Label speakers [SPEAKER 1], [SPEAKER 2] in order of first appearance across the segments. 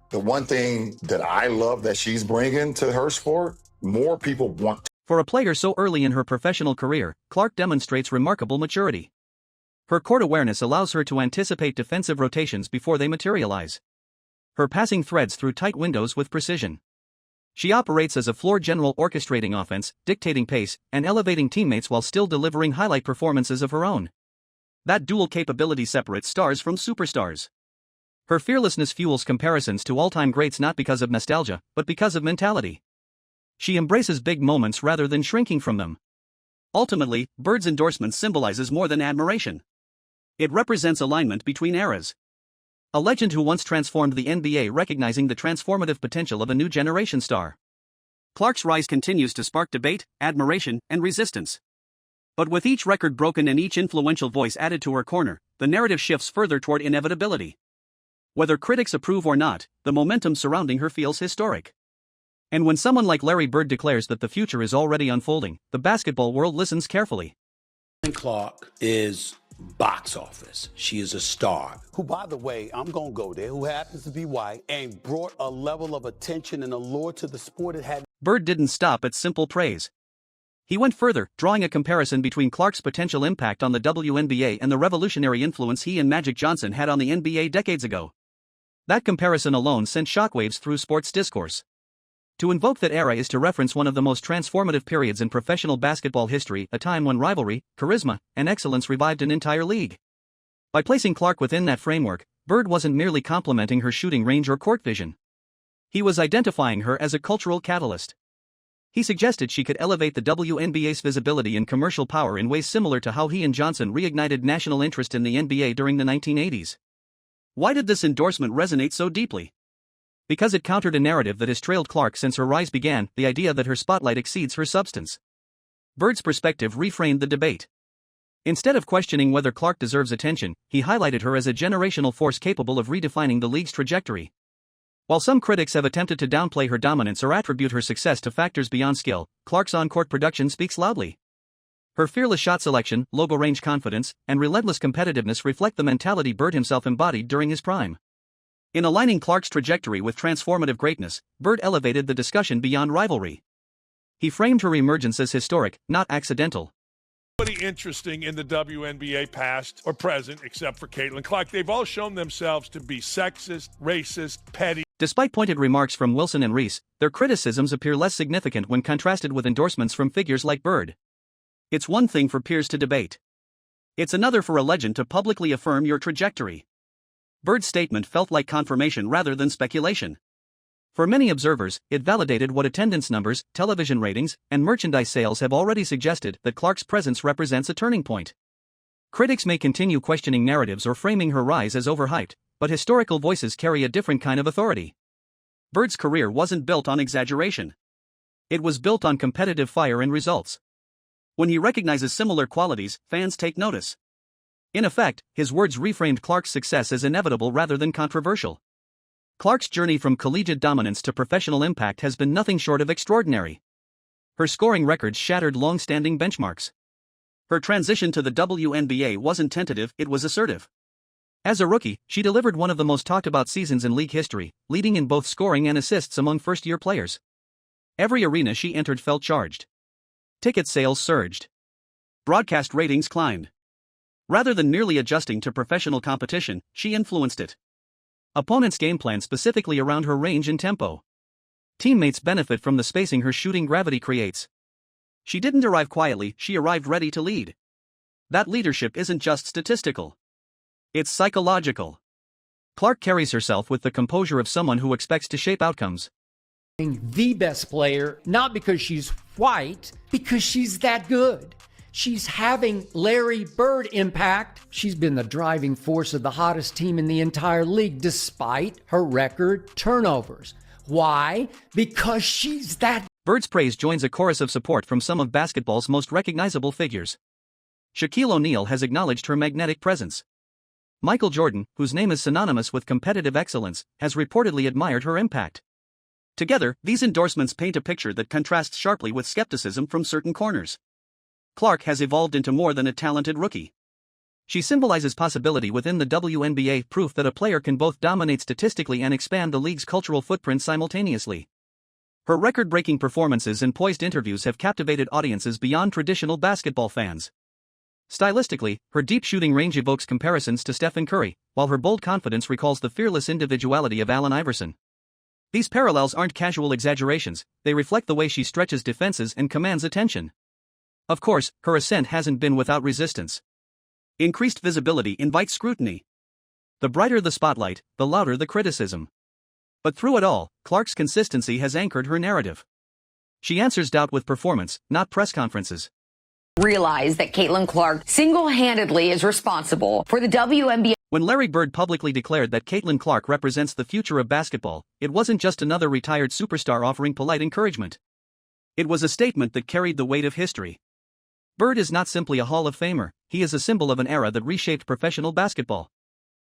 [SPEAKER 1] The one thing that I love that she's bringing to her sport, more people want.
[SPEAKER 2] For a player so early in her professional career, Clark demonstrates remarkable maturity. Her court awareness allows her to anticipate defensive rotations before they materialize. Her passing threads through tight windows with precision. She operates as a floor general, orchestrating offense, dictating pace, and elevating teammates while still delivering highlight performances of her own. That dual capability separates stars from superstars. Her fearlessness fuels comparisons to all-time greats not because of nostalgia, but because of mentality. She embraces big moments rather than shrinking from them. Ultimately, Bird's endorsement symbolizes more than admiration. It represents alignment between eras. A legend who once transformed the NBA, recognizing the transformative potential of a new generation star. Clark's rise continues to spark debate, admiration, and resistance. But with each record broken and each influential voice added to her corner, the narrative shifts further toward inevitability. Whether critics approve or not, the momentum surrounding her feels historic. And when someone like Larry Bird declares that the future is already unfolding, the basketball world listens carefully.
[SPEAKER 3] Clark is box office. She is a star. Who, by the way, I'm going to go there, who happens to be white and brought a level of attention and allure to the sport it had.
[SPEAKER 2] Bird didn't stop at simple praise. He went further, drawing a comparison between Clark's potential impact on the WNBA and the revolutionary influence he and Magic Johnson had on the NBA decades ago. That comparison alone sent shockwaves through sports discourse. To invoke that era is to reference one of the most transformative periods in professional basketball history, a time when rivalry, charisma, and excellence revived an entire league. By placing Clark within that framework, Bird wasn't merely complimenting her shooting range or court vision. He was identifying her as a cultural catalyst. He suggested she could elevate the WNBA's visibility and commercial power in ways similar to how he and Johnson reignited national interest in the NBA during the 1980s. Why did this endorsement resonate so deeply? Because it countered a narrative that has trailed Clark since her rise began, the idea that her spotlight exceeds her substance. Bird's perspective reframed the debate. Instead of questioning whether Clark deserves attention, he highlighted her as a generational force capable of redefining the league's trajectory. While some critics have attempted to downplay her dominance or attribute her success to factors beyond skill, Clark's on-court production speaks loudly. Her fearless shot selection, logo-range confidence, and relentless competitiveness reflect the mentality Bird himself embodied during his prime. In aligning Clark's trajectory with transformative greatness, Bird elevated the discussion beyond rivalry. He framed her emergence as historic, not accidental.
[SPEAKER 4] Nobody interesting in the WNBA past or present except for Caitlin Clark. They've all shown themselves to be sexist, racist, petty.
[SPEAKER 2] Despite pointed remarks from Wilson and Reese, their criticisms appear less significant when contrasted with endorsements from figures like Bird. It's one thing for peers to debate. It's another for a legend to publicly affirm your trajectory. Bird's statement felt like confirmation rather than speculation. For many observers, it validated what attendance numbers, television ratings, and merchandise sales have already suggested, that Clark's presence represents a turning point. Critics may continue questioning narratives or framing her rise as overhyped, but historical voices carry a different kind of authority. Bird's career wasn't built on exaggeration. It was built on competitive fire and results. When he recognizes similar qualities, fans take notice. In effect, his words reframed Clark's success as inevitable rather than controversial. Clark's journey from collegiate dominance to professional impact has been nothing short of extraordinary. Her scoring records shattered long-standing benchmarks. Her transition to the WNBA wasn't tentative, it was assertive. As a rookie, she delivered one of the most talked-about seasons in league history, leading in both scoring and assists among first-year players. Every arena she entered felt charged. Ticket sales surged. Broadcast ratings climbed. Rather than merely adjusting to professional competition, she influenced it. Opponents game plan specifically around her range and tempo. Teammates benefit from the spacing her shooting gravity creates. She didn't arrive quietly, she arrived ready to lead. That leadership isn't just statistical. It's psychological. Clark carries herself with the composure of someone who expects to shape outcomes.
[SPEAKER 5] The best player, not because she's white, because she's that good. She's having Larry Bird impact. She's been the driving force of the hottest team in the entire league, despite her record turnovers. Why? Because she's that.
[SPEAKER 2] Bird's praise joins a chorus of support from some of basketball's most recognizable figures. Shaquille O'Neal has acknowledged her magnetic presence. Michael Jordan, whose name is synonymous with competitive excellence, has reportedly admired her impact. Together, these endorsements paint a picture that contrasts sharply with skepticism from certain corners. Clark has evolved into more than a talented rookie. She symbolizes possibility within the WNBA, proof that a player can both dominate statistically and expand the league's cultural footprint simultaneously. Her record-breaking performances and poised interviews have captivated audiences beyond traditional basketball fans. Stylistically, her deep shooting range evokes comparisons to Stephen Curry, while her bold confidence recalls the fearless individuality of Allen Iverson. These parallels aren't casual exaggerations, they reflect the way she stretches defenses and commands attention. Of course, her ascent hasn't been without resistance. Increased visibility invites scrutiny. The brighter the spotlight, the louder the criticism. But through it all, Clark's consistency has anchored her narrative. She answers doubt with performance, not press conferences.
[SPEAKER 6] Realize that Caitlin Clark single-handedly is responsible for the WNBA.
[SPEAKER 2] When Larry Bird publicly declared that Caitlin Clark represents the future of basketball, it wasn't just another retired superstar offering polite encouragement. It was a statement that carried the weight of history. Bird is not simply a Hall of Famer, he is a symbol of an era that reshaped professional basketball.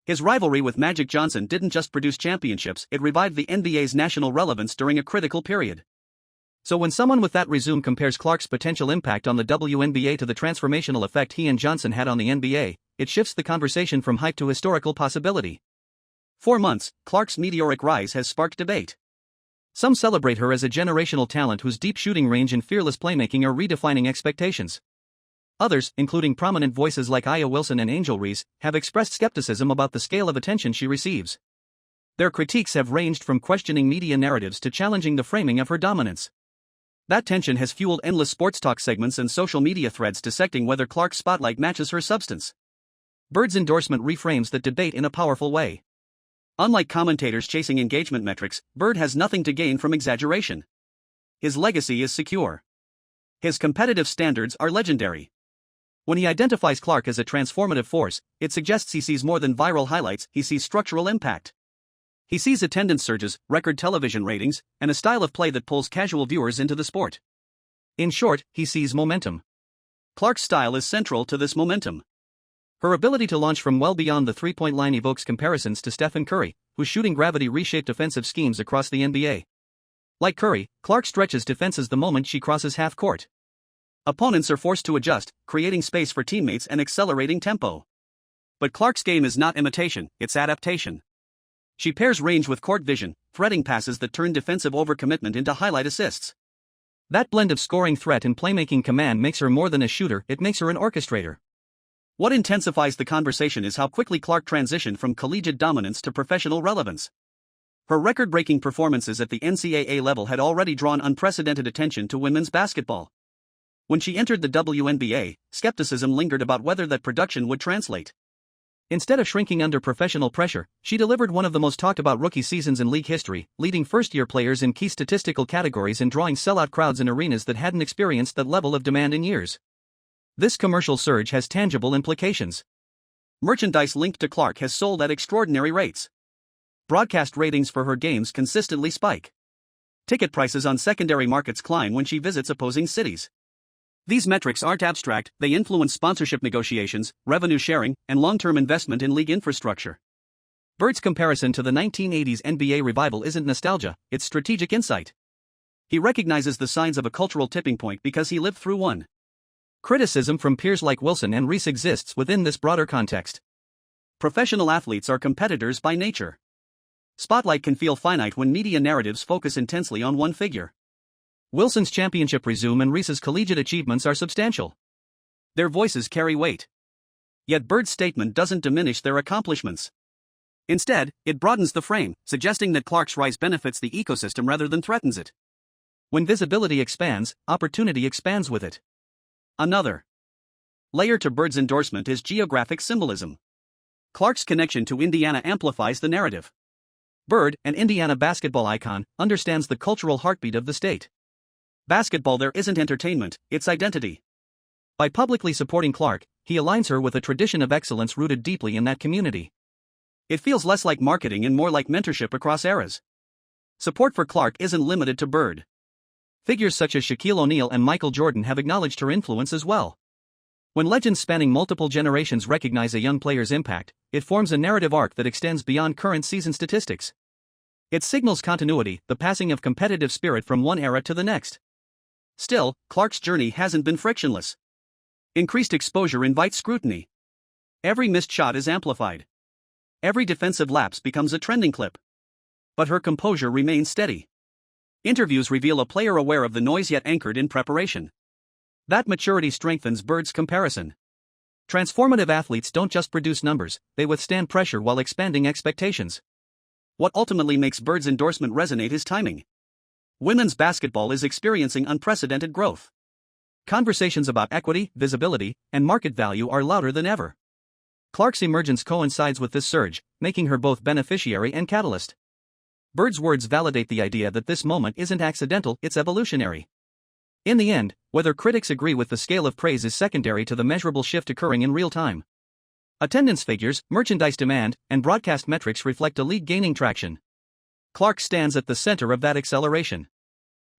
[SPEAKER 2] His rivalry with Magic Johnson didn't just produce championships, it revived the NBA's national relevance during a critical period. So when someone with that resume compares Clark's potential impact on the WNBA to the transformational effect he and Johnson had on the NBA, it shifts the conversation from hype to historical possibility. 4 months, Clark's meteoric rise has sparked debate. Some celebrate her as a generational talent whose deep shooting range and fearless playmaking are redefining expectations. Others, including prominent voices like Aya Wilson and Angel Reese, have expressed skepticism about the scale of attention she receives. Their critiques have ranged from questioning media narratives to challenging the framing of her dominance. That tension has fueled endless sports talk segments and social media threads dissecting whether Clark's spotlight matches her substance. Bird's endorsement reframes that debate in a powerful way. Unlike commentators chasing engagement metrics, Bird has nothing to gain from exaggeration. His legacy is secure. His competitive standards are legendary. When he identifies Clark as a transformative force, it suggests he sees more than viral highlights, he sees structural impact. He sees attendance surges, record television ratings, and a style of play that pulls casual viewers into the sport. In short, he sees momentum. Clark's style is central to this momentum. Her ability to launch from well beyond the three-point line evokes comparisons to Stephen Curry, whose shooting gravity reshaped offensive schemes across the NBA. Like Curry, Clark stretches defenses the moment she crosses half court. Opponents are forced to adjust, creating space for teammates and accelerating tempo. But Clark's game is not imitation, it's adaptation. She pairs range with court vision, threading passes that turn defensive overcommitment into highlight assists. That blend of scoring threat and playmaking command makes her more than a shooter, it makes her an orchestrator. What intensifies the conversation is how quickly Clark transitioned from collegiate dominance to professional relevance. Her record-breaking performances at the NCAA level had already drawn unprecedented attention to women's basketball. When she entered the WNBA, skepticism lingered about whether that production would translate. Instead of shrinking under professional pressure, she delivered one of the most talked about rookie seasons in league history, leading first-year players in key statistical categories and drawing sellout crowds in arenas that hadn't experienced that level of demand in years. This commercial surge has tangible implications. Merchandise linked to Clark has sold at extraordinary rates. Broadcast ratings for her games consistently spike. Ticket prices on secondary markets climb when she visits opposing cities. These metrics aren't abstract, they influence sponsorship negotiations, revenue sharing, and long-term investment in league infrastructure. Bird's comparison to the 1980s NBA revival isn't nostalgia, it's strategic insight. He recognizes the signs of a cultural tipping point because he lived through one. Criticism from peers like Wilson and Reese exists within this broader context. Professional athletes are competitors by nature. Spotlight can feel finite when media narratives focus intensely on one figure. Wilson's championship resume and Reese's collegiate achievements are substantial. Their voices carry weight. Yet Bird's statement doesn't diminish their accomplishments. Instead, it broadens the frame, suggesting that Clark's rise benefits the ecosystem rather than threatens it. When visibility expands, opportunity expands with it. Another layer to Bird's endorsement is geographic symbolism. Clark's connection to Indiana amplifies the narrative. Bird, an Indiana basketball icon, understands the cultural heartbeat of the state. Basketball there isn't entertainment, it's identity. By publicly supporting Clark, he aligns her with a tradition of excellence rooted deeply in that community. It feels less like marketing and more like mentorship across eras. Support for Clark isn't limited to Bird. Figures such as Shaquille O'Neal and Michael Jordan have acknowledged her influence as well. When legends spanning multiple generations recognize a young player's impact, it forms a narrative arc that extends beyond current season statistics. It signals continuity, the passing of competitive spirit from one era to the next. Still, Clark's journey hasn't been frictionless. Increased exposure invites scrutiny. Every missed shot is amplified. Every defensive lapse becomes a trending clip. But her composure remains steady. Interviews reveal a player aware of the noise yet anchored in preparation. That maturity strengthens Bird's comparison. Transformative athletes don't just produce numbers, they withstand pressure while expanding expectations. What ultimately makes Bird's endorsement resonate is timing. Women's basketball is experiencing unprecedented growth. Conversations about equity, visibility, and market value are louder than ever. Clark's emergence coincides with this surge, making her both beneficiary and catalyst. Bird's words validate the idea that this moment isn't accidental, it's evolutionary. In the end, whether critics agree with the scale of praise is secondary to the measurable shift occurring in real time. Attendance figures, merchandise demand, and broadcast metrics reflect a league gaining traction. Clark stands at the center of that acceleration.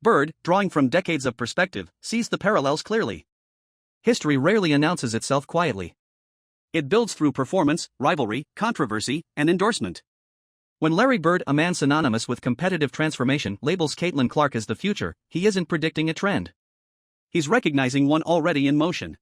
[SPEAKER 2] Bird, drawing from decades of perspective, sees the parallels clearly. History rarely announces itself quietly. It builds through performance, rivalry, controversy, and endorsement. When Larry Bird, a man synonymous with competitive transformation, labels Caitlin Clark as the future, he isn't predicting a trend. He's recognizing one already in motion.